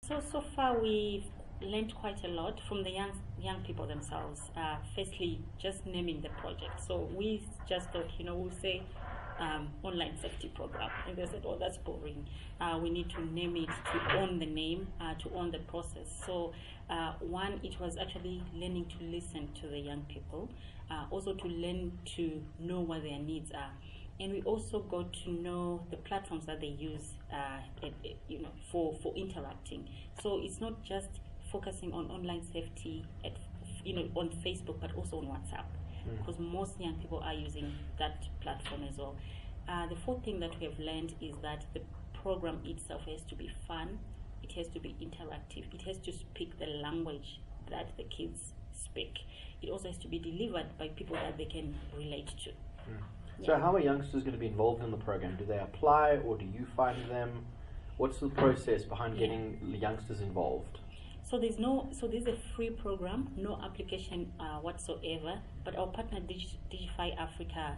So far we've learned quite a lot from the young people themselves. Firstly, just naming the project. So we just thought, we'll say online safety program, and they said, "Oh, that's boring. We need to name it to own the name, to own the process." So one, it was actually learning to listen to the young people, also to learn to know what their needs are. And we also got to know the platforms that they use, for interacting. So it's not just focusing on online safety on Facebook, but also on WhatsApp, because most young people are using that platform as well. The fourth thing that we have learned is that the program itself has to be fun, it has to be interactive, it has to speak the language that the kids speak. It also has to be delivered by people that they can relate to. So how are youngsters going to be involved in the program? Do they apply, or do you find them? What's the process behind getting youngsters involved? So there's a free program, no application whatsoever. But our partner Digify Africa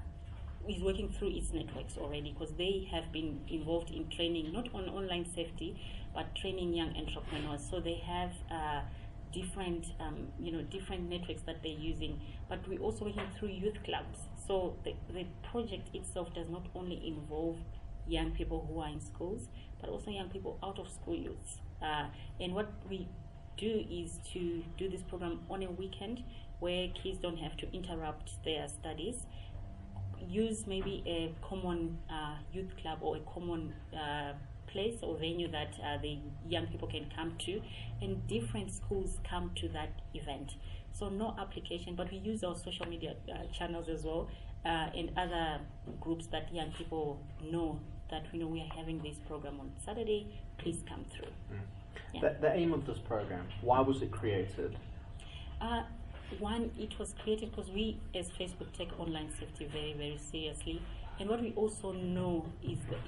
is working through its networks already, because they have been involved in training not on online safety, but training young entrepreneurs. So they have different networks that they're using. But we're also working through youth clubs. So the project itself does not only involve young people who are in schools, but also young people out of school youths. And what we do is to do this program on a weekend where kids don't have to interrupt their studies. Use maybe a common youth club or a common place or venue that the young people can come to, and different schools come to that event. So no application, but we use our social media channels as well, and other groups that young people know that we are having this program on Saturday. Please come through. The aim of this program, why was it created? One, it was created because we as Facebook take online safety very, very seriously. And what we also know is that,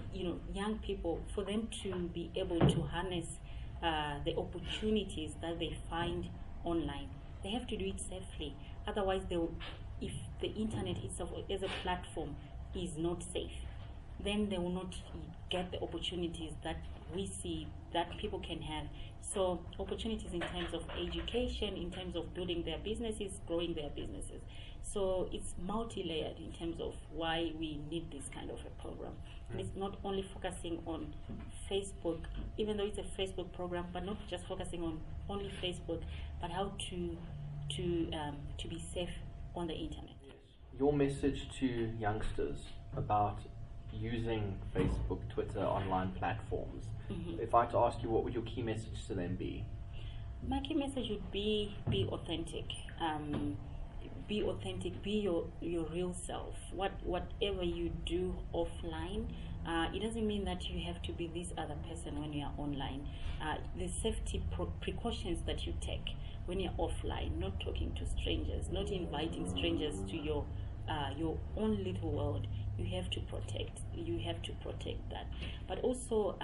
young people, for them to be able to harness the opportunities that they find online, they have to do it safely. Otherwise, if the internet itself as a platform is not safe, then they will not get the opportunities that we see that people can have. So opportunities in terms of education, in terms of building their businesses, growing their businesses. So it's multi-layered in terms of why we need this kind of a program. And it's not only focusing on Facebook, even though it's a Facebook program, but not just focusing on only Facebook, but how to be safe on the internet. Your message to youngsters about using Facebook, Twitter, online platforms. If I had to ask you, what would your key message to them be? My key message would be authentic. Be authentic, be your real self. Whatever you do offline, it doesn't mean that you have to be this other person when you are online. The safety precautions that you take when you're offline, not talking to strangers, not inviting strangers to your own little world, you have to protect that. But also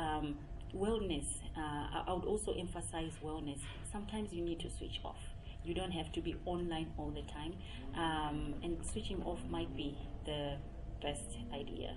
wellness, I would also emphasize wellness. Sometimes you need to switch off. You don't have to be online all the time, and switching off might be the best idea.